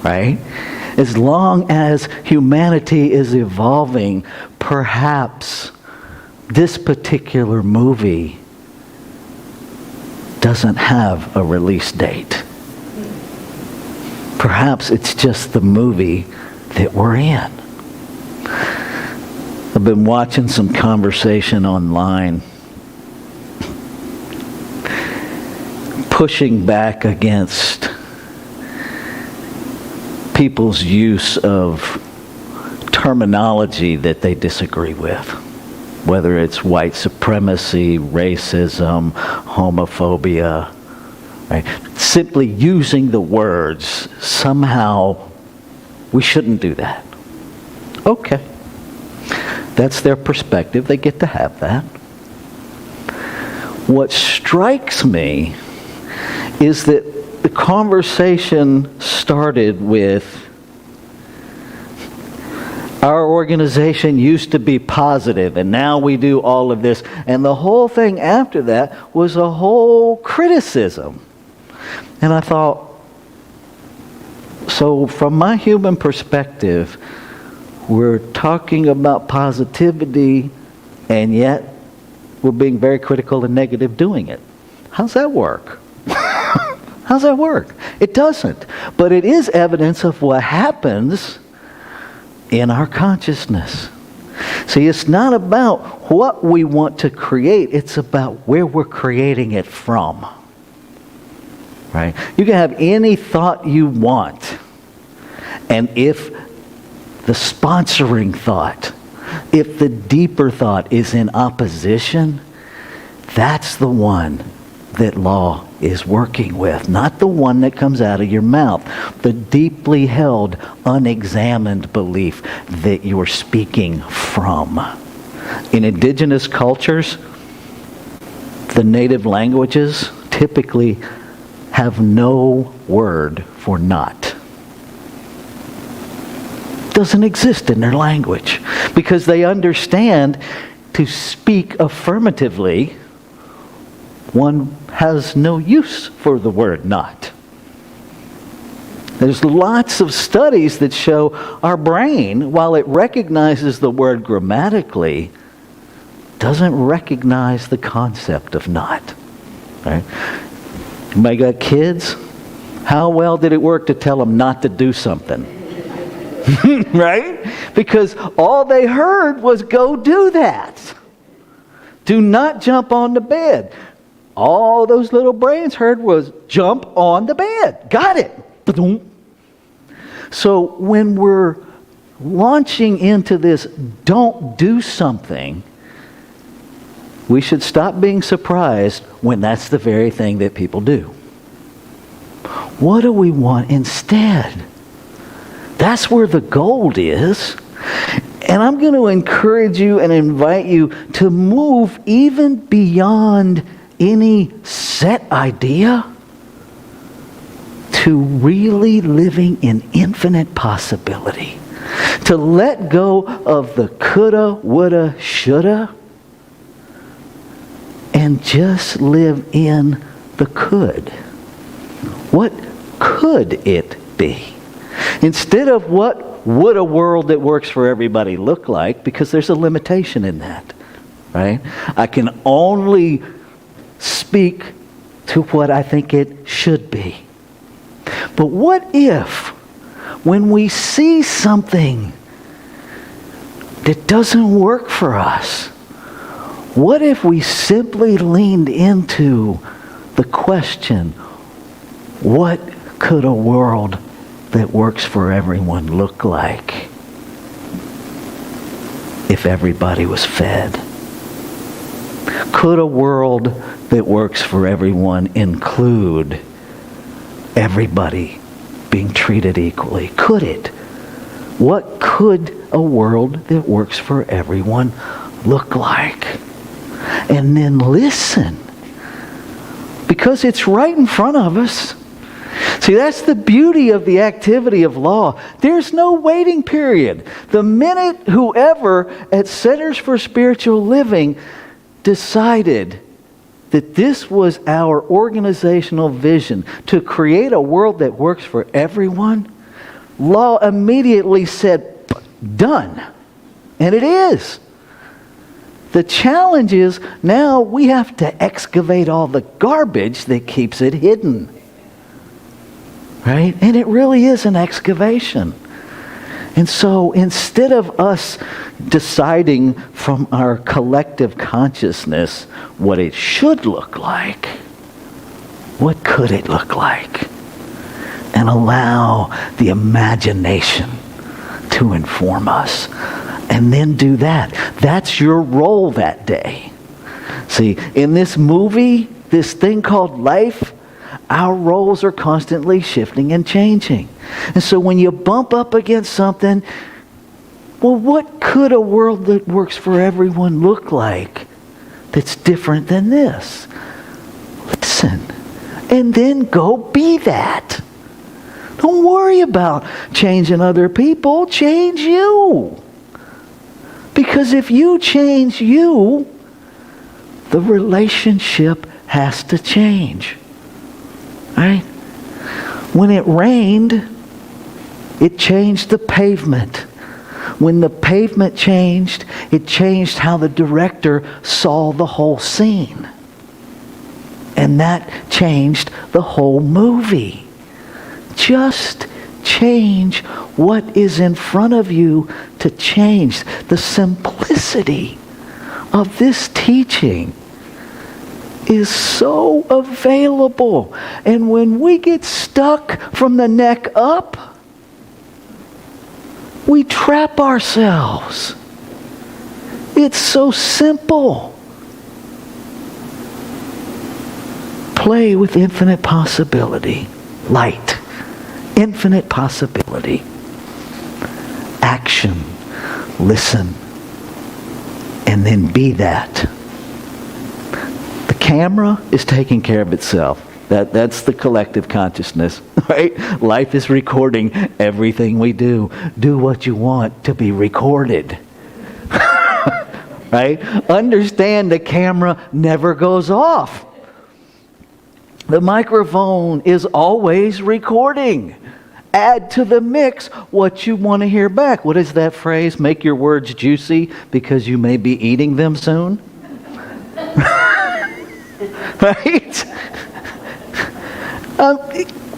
Right? As long as humanity is evolving, perhaps this particular movie doesn't have a release date. Perhaps it's just the movie that we're in. I've been watching some conversation online pushing back against people's use of terminology that they disagree with. Whether it's white supremacy, racism, homophobia, right? Simply using the words, somehow we shouldn't do that. Okay. That's their perspective. They get to have that. What strikes me is that the conversation started with, our organization used to be positive, and now we do all of this. And the whole thing after that was a whole criticism. And I thought, so from my human perspective, we're talking about positivity, and yet we're being very critical and negative doing it. How's that work? How's that work? It doesn't. But it is evidence of what happens in our consciousness. See, it's not about what we want to create. It's about where we're creating it from. Right? You can have any thought you want. And if the sponsoring thought, if the deeper thought is in opposition, that's the one that law is working with, not the one that comes out of your mouth, the deeply held, unexamined belief that you're speaking from. In indigenous cultures, the native languages typically have no word for not. Doesn't exist in their language because they understand to speak affirmatively, one has no use for the word not. There's lots of studies that show our brain, while it recognizes the word grammatically, doesn't recognize the concept of not. Right? Anybody got kids? How well did it work to tell them not to do something? Right? Because all they heard was go do that. Do not jump on the bed. All those little brains heard was jump on the bed. Got it. So when we're launching into this don't do something, we should stop being surprised when that's the very thing that people do. What do we want instead? That's where the gold is. And I'm going to encourage you and invite you to move even beyond any set idea to really living in infinite possibility. To let go of the coulda, woulda, shoulda, and just live in the could. What could it be? Instead of what would a world that works for everybody look like, because there's a limitation in that, right? I can only speak to what I think it should be. But what if, when we see something that doesn't work for us, what if we simply leaned into the question, what could a world that works for everyone look like if everybody was fed? Could a world that works for everyone include everybody being treated equally? Could it? What could a world that works for everyone look like? And then listen, because it's right in front of us. See, that's the beauty of the activity of law. There's no waiting period. The minute whoever at Centers for Spiritual Living decided that this was our organizational vision, to create a world that works for everyone, law immediately said, done. And it is. The challenge is now we have to excavate all the garbage that keeps it hidden. Right? And it really is an excavation. And so instead of us deciding from our collective consciousness what it should look like, what could it look like? And allow the imagination to inform us. And then do that. That's your role that day. See, in this movie, this thing called life, our roles are constantly shifting and changing. And so when you bump up against something, well, what could a world that works for everyone look like that's different than this? Listen, and then go be that. Don't worry about changing other people. Change you. Because if you change you, the relationship has to change. Right? When it rained, it changed the pavement. When the pavement changed, it changed how the director saw the whole scene. And that changed the whole movie. Just change what is in front of you to change. The simplicity of this teaching is so available. And when we get stuck from the neck up, we trap ourselves. It's so simple. Play with infinite possibility. Light. Infinite possibility. Action. Listen. And then be that. The camera is taking care of itself. That's the collective consciousness, right? Life is recording everything we do. Do what you want to be recorded. Right? Understand the camera never goes off. The microphone is always recording. Add to the mix what you want to hear back. What is that phrase? Make your words juicy because you may be eating them soon. Right?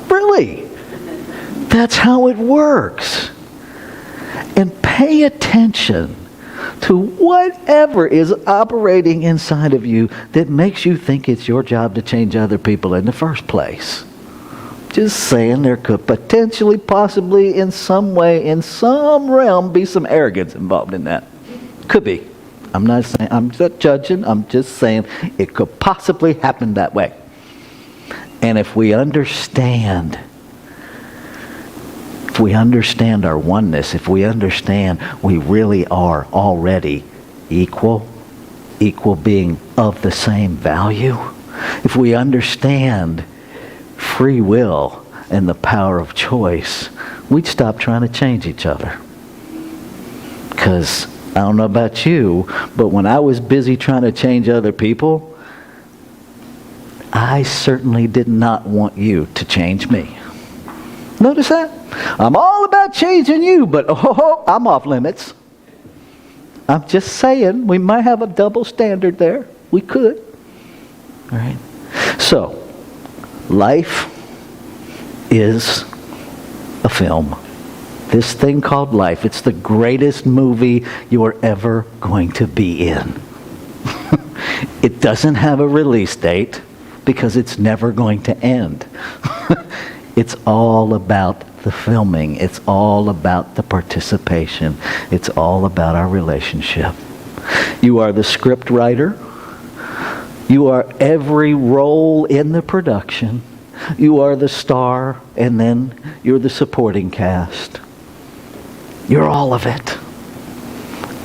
Really, that's how it works. And pay attention to whatever is operating inside of you that makes you think it's your job to change other people in the first place. Just saying, there could potentially, possibly, in some way, in some realm, be some arrogance involved in that. Could be. I'm not saying, I'm not judging, I'm just saying it could possibly happen that way. And if we understand our oneness, if we understand we really are already equal being of the same value, if we understand free will and the power of choice, we'd stop trying to change each other. Because I don't know about you, but when I was busy trying to change other people, I certainly did not want you to change me. Notice that? I'm all about changing you, but I'm off limits. I'm just saying, we might have a double standard there. We could. All right? So, life is a film. This thing called life, it's the greatest movie you are ever going to be in. It doesn't have a release date because it's never going to end. It's all about the filming. It's all about the participation. It's all about our relationship. You are the script writer. You are every role in the production. You are the star, and then you're the supporting cast. You're all of it.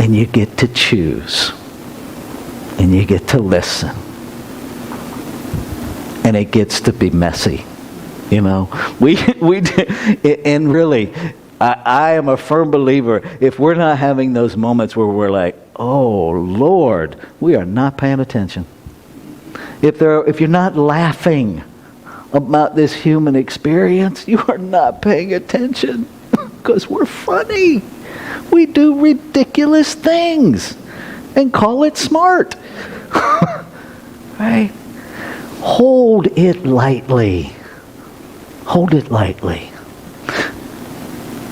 And you get to choose. And you get to listen. And it gets to be messy. You know, and really, I am a firm believer, if we're not having those moments where we're like, oh, Lord, we are not paying attention. If you're not laughing about this human experience, you are not paying attention because we're funny. We do ridiculous things and call it smart. Right? Hold it lightly. Hold it lightly.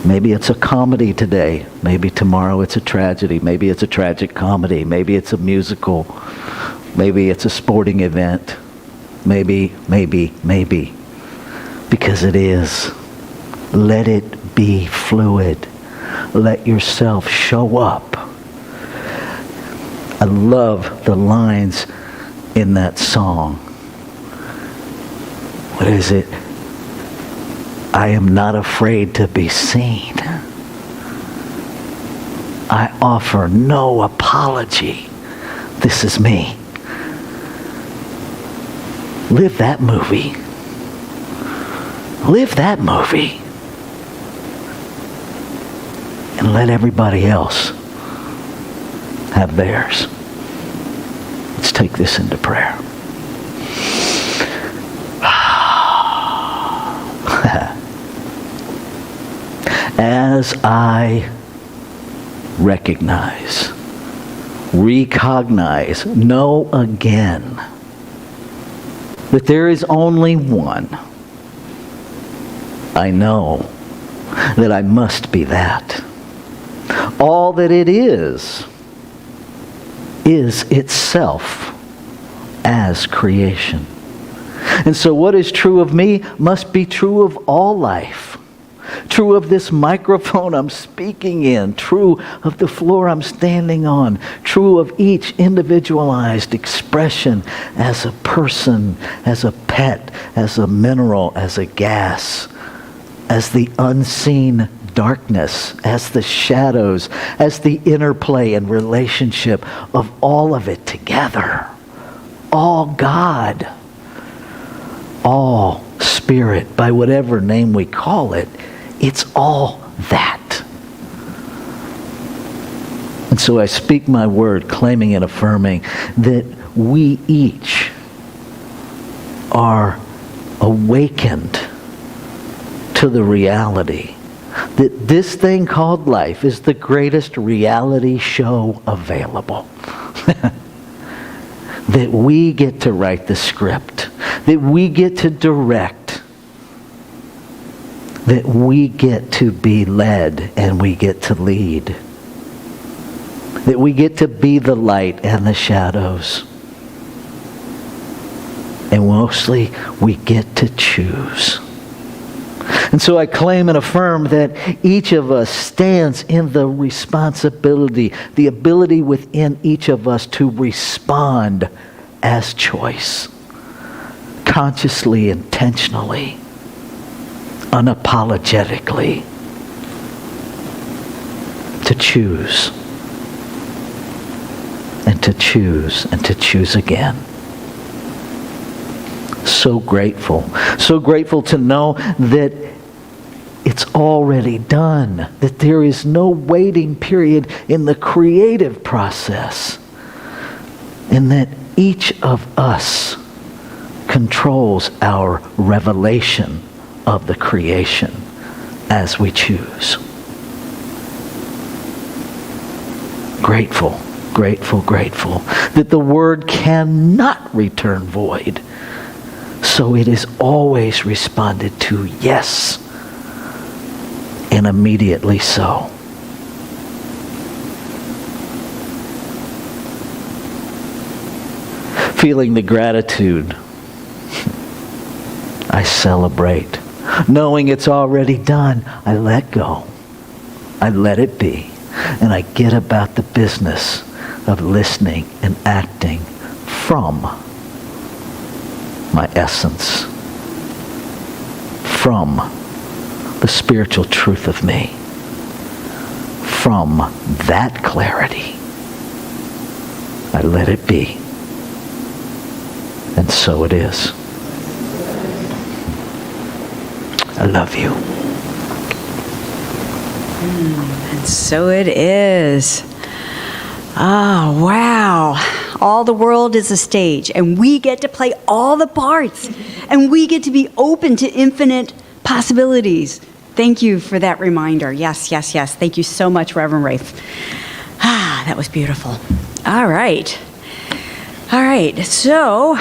Maybe it's a comedy today. Maybe tomorrow it's a tragedy. Maybe it's a tragic comedy. Maybe it's a musical. Maybe it's a sporting event. Maybe. Because it is. Let it be fluid. Let yourself show up. I love the lines in that song. What is it? I am not afraid to be seen. I offer no apology. This is me. Live that movie. Live that movie. And let everybody else have theirs. Let's take this into prayer. As I recognize, know again that there is only one, I know that I must be that. All that it is itself as creation. And so what is true of me must be true of all life. true of this microphone I'm speaking in, true of the floor I'm standing on, true of each individualized expression as a person, as a pet, as a mineral, as a gas, as the unseen darkness, as the shadows, as the interplay and relationship of all of it together. All God, all Spirit, by whatever name we call it, it's all that. And so I speak my word, claiming and affirming that we each are awakened to the reality that this thing called life is the greatest reality show available. That we get to write the script, that we get to direct, that we get to be led and we get to lead, that we get to be the light and the shadows, and mostly we get to choose. And so I claim and affirm that each of us stands in the responsibility, the ability within each of us to respond as choice, consciously, intentionally, unapologetically, to choose, and to choose, and to choose again. So grateful to know that it's already done, that there is no waiting period in the creative process, and that each of us controls our revelation of the creation as we choose. Grateful that the word cannot return void. So it is always responded to yes, and immediately so. Feeling the gratitude, I celebrate. Knowing it's already done, I let go. I let it be. And I get about the business of listening and acting from my essence, from the spiritual truth of me, from that clarity. I let it be. And so it is. I love you. And so it is. Oh, wow. All the world is a stage, and we get to play all the parts, and we get to be open to infinite possibilities. Thank you for that reminder. Yes. Thank you so much, Reverend Rafe. That was beautiful. All right. So,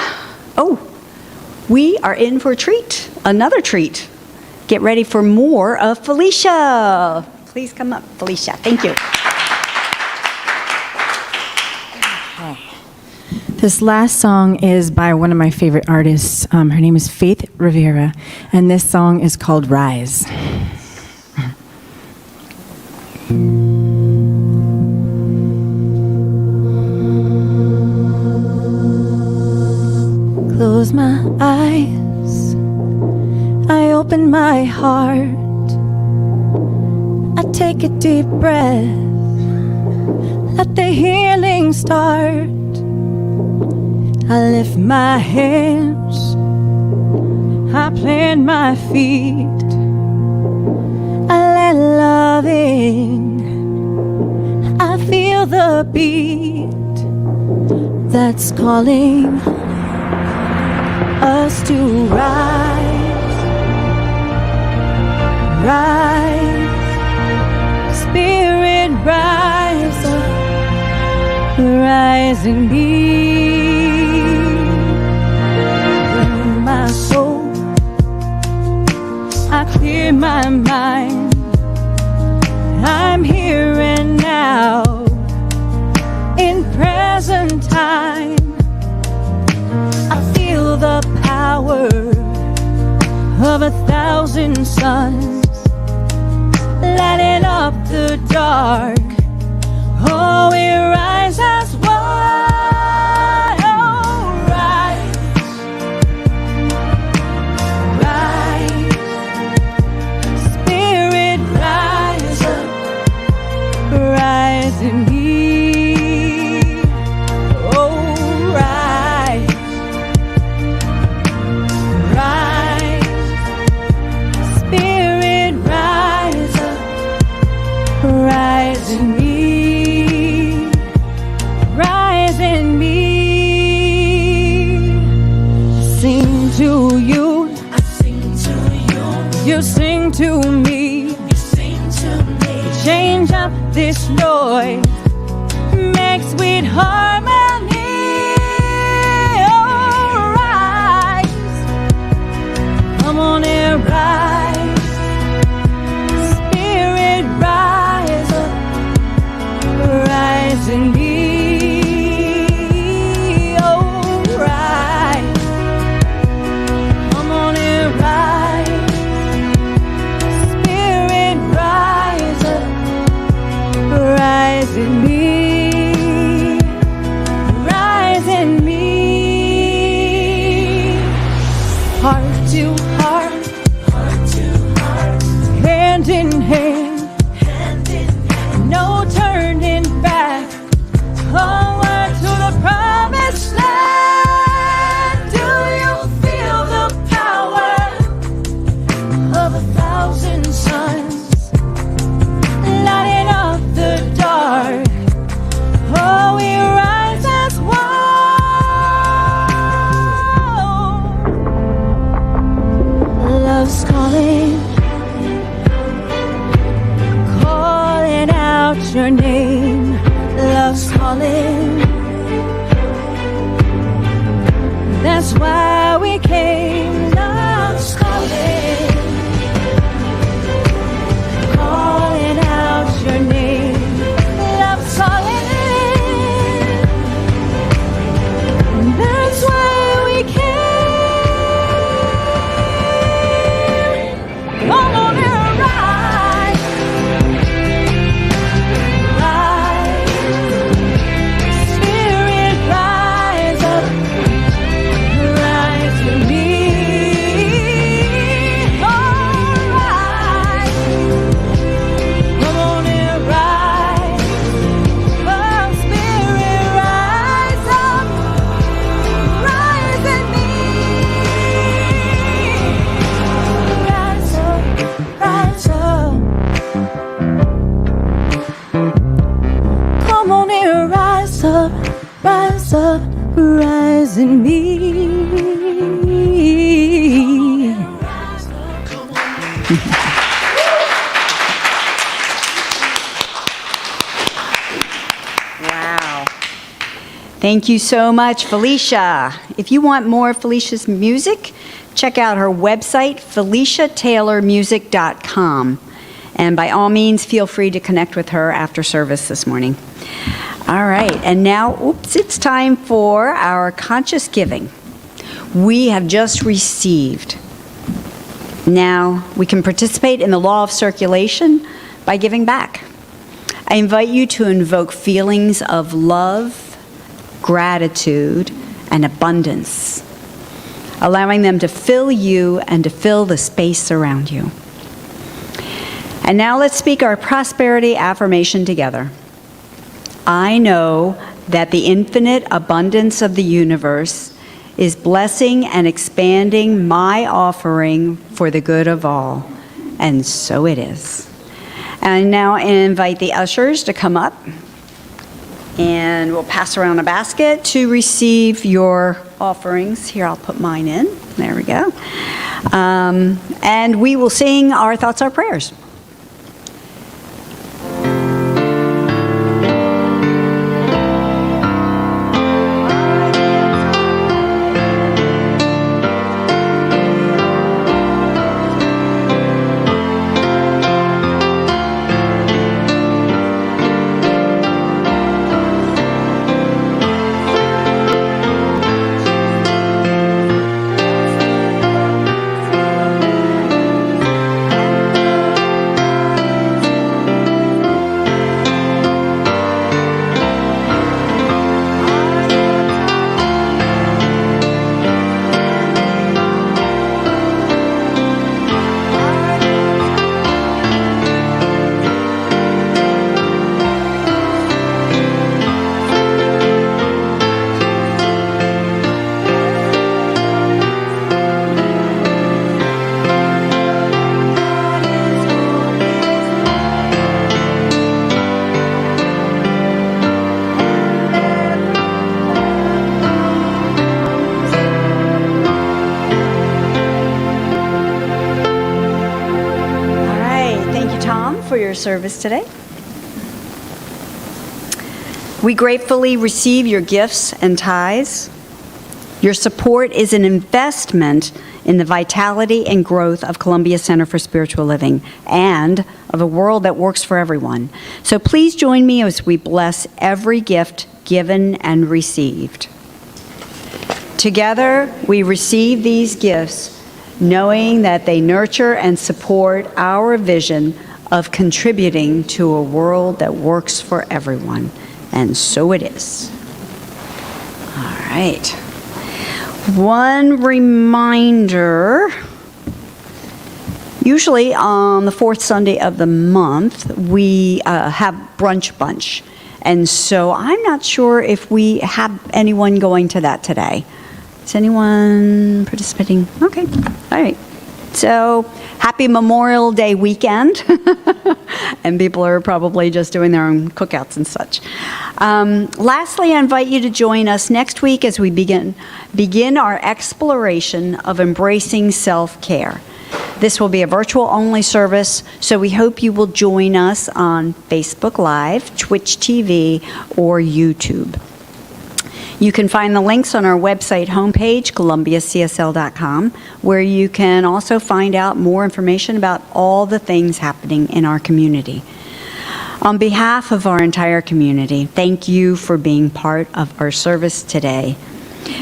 we are in for a treat, another treat. Get ready for more of Felicia. Please come up, Felicia. Thank you. This last song is by one of my favorite artists. Her name is Faith Rivera, and this song is called Rise. Close my eyes, I open my heart, I take a deep breath, let the healing start. I lift my hands, I plant my feet, I let love in, I feel the beat that's calling us to rise, Spirit rise up, rise in me. My soul, I clear my mind, I'm here and now, in present time, I feel the power of 1,000 suns, lighting up the dark. Oh, we rise as one. Oh, rise, rise, Spirit, rise up, rise in me. Oh, rise, rise, Spirit, rise up, rise in me. Rise in me. Sing to you. I sing to you. You sing to me. You sing to me. Change up this noise. Make sweet harmony. Oh, rise. Come on and rise. Spirit, rise up. Rise in me. Oh, rise. Come on and rise. Spirit, rise up. Rise in me. Rise in me. Heart to heart. Heart to heart. Hand in hand. Hand in hand. No turning back. Onward to the promised land. Do you feel the power of 1,000 suns lighting up the dark? Oh, we rise as one. Love's calling, calling out your name. Love's calling. That's why we came. Love's calling, calling out your name. Love's calling. That's why we came. Come on and rise. Rise. Spirit, rise up. Rise to me. Oh, rise. Come on and rise. Oh, Spirit, rise up. Rise in me. Rise up. Rise up. Come on and rise up. Rise up. Rise in me. Wow. Thank you so much, Felicia. If you want more of Felicia's music, check out her website, FeliciaTaylorMusic.com. And by all means, feel free to connect with her after service this morning. All right, and now, it's time for our conscious giving. We have just received. Now, we can participate in the law of circulation by giving back. I invite you to invoke feelings of love, gratitude, and abundance, allowing them to fill you and to fill the space around you. And now let's speak our prosperity affirmation together. I know that the infinite abundance of the universe is blessing and expanding my offering for the good of all, and so it is. And I now invite the ushers to come up, and we'll pass around a basket to receive your offerings. Here, I'll put mine in. There we go. And we will sing our thoughts, our prayers. for your service today. We gratefully receive your gifts and tithes. Your support is an investment in the vitality and growth of Columbia Center for Spiritual Living and of a world that works for everyone. So please join me as we bless every gift given and received. Together, we receive these gifts, knowing that they nurture and support our vision of contributing to a world that works for everyone. And so it is. All right. One reminder. Usually on the fourth Sunday of the month, we have Brunch Bunch. And so I'm not sure if we have anyone going to that today. Is anyone participating? Okay. All right. So happy Memorial Day weekend. And people are probably just doing their own cookouts and such. Lastly, I invite you to join us next week as we begin our exploration of embracing self-care. This will be a virtual-only service, so we hope you will join us on Facebook Live, Twitch TV, or YouTube. You can find the links on our website homepage, columbiacsl.com, where you can also find out more information about all the things happening in our community. On behalf of our entire community, thank you for being part of our service today.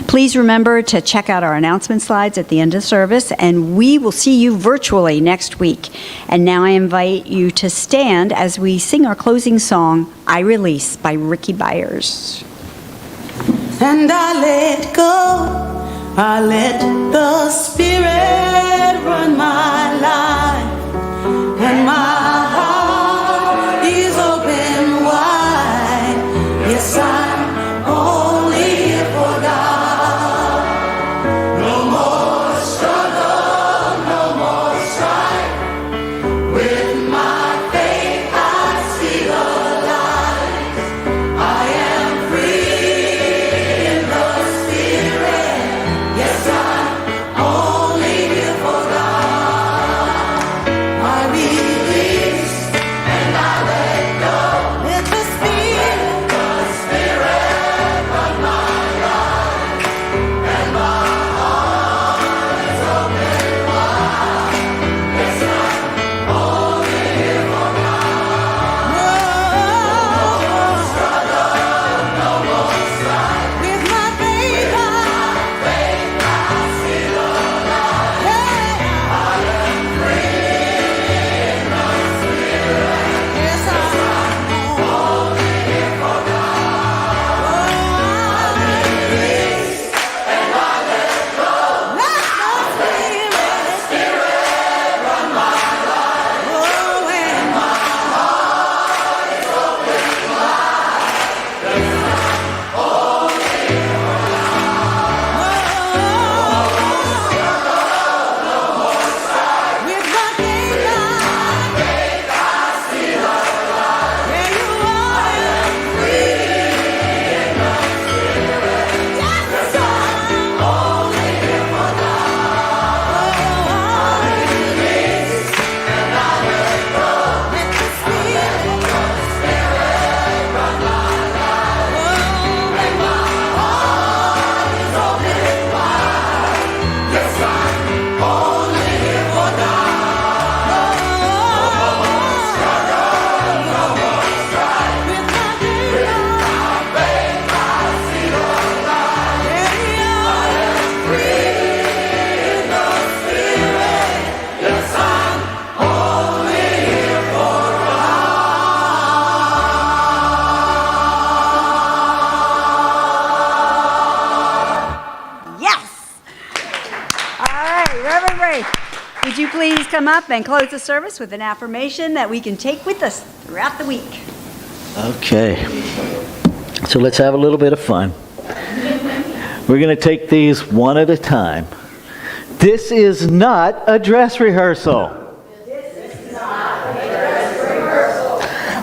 Please remember to check out our announcement slides at the end of the service, and we will see you virtually next week. And now I invite you to stand as we sing our closing song, I Release by Ricky Byers. And I let go, I let the Spirit run my life, and my heart is open wide. Yes, I'm only here for God. No more struggle, no more strife. With my faith I see the light. I am free. Reverend Rafe, would you please come up and close the service with an affirmation that we can take with us throughout the week? Okay. So let's have a little bit of fun. We're going to take these one at a time. This is not a dress rehearsal.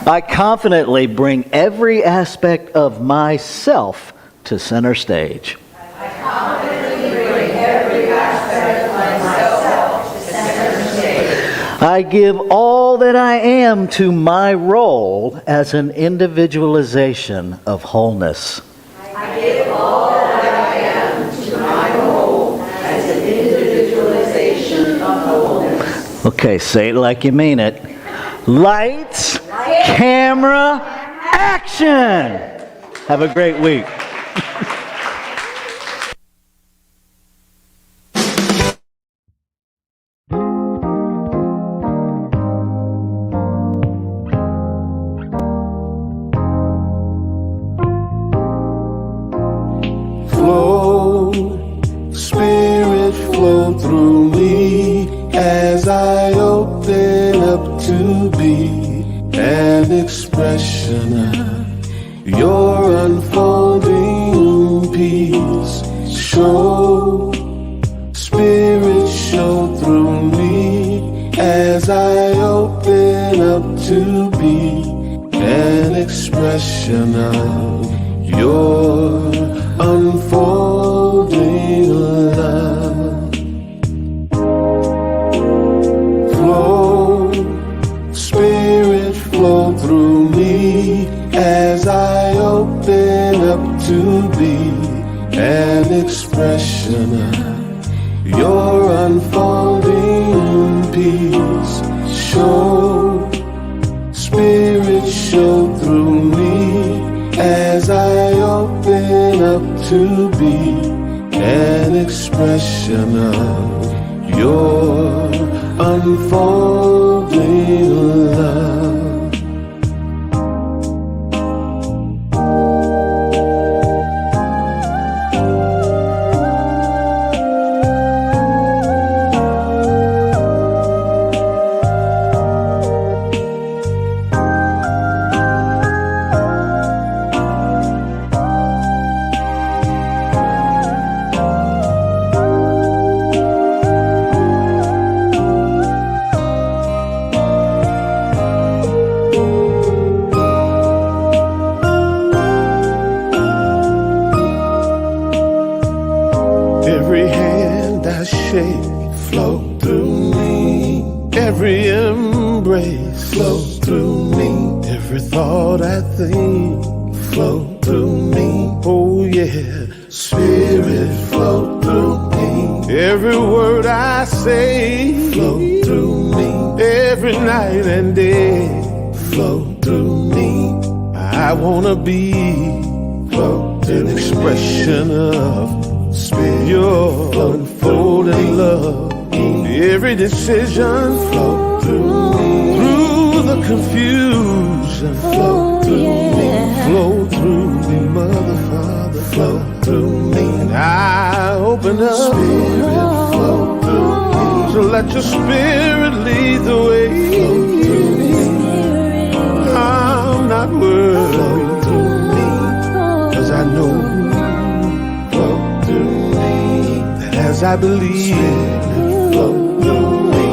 I confidently bring every aspect of myself to center stage. I give all all that I am to my role as an individualization of wholeness. I give all that I am to my role as an individualization of wholeness. Okay, say it like you mean it. Lights, camera, action! Have a great week. Flow, Spirit, flow through me as I open up to be an expression of your unfolding peace. Show, Spirit, show through me as I open up to be an expression of your unfolding love. Flow, Spirit, flow through me as I open up to be an expression of your unfolding peace. Show, Spirit, show through me as I open up to be an expression of your unfolding love. Every hand I shake, flow through me. Every embrace, flow through me. Every thought I think, flow through me. Oh yeah, Spirit, flow through me. Every word I say, flow through me. Every night and day, flow through me. I wanna be, flow an expression of Spirit, your unfolding love. Every decision flow through me. Through the confusion, flow through me. Flow through me, Mother, Father, flow through me. And I open up, Spirit, flow through me. So let your Spirit lead the way. Flow through me. I'm not worried, flow through me. 'Cause I know, flow through me. That as I believe, flow through me.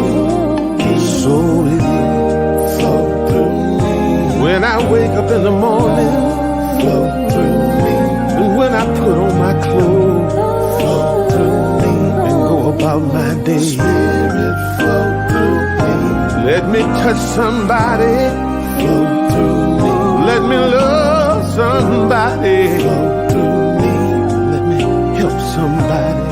So it is, flow through me. When I wake up in the morning, flow through me. And when I put on my clothes, flow through me. And go about my day, Spirit, flow through me. Let me touch somebody, flow through me. Let me love somebody, flow through me. Let me help somebody,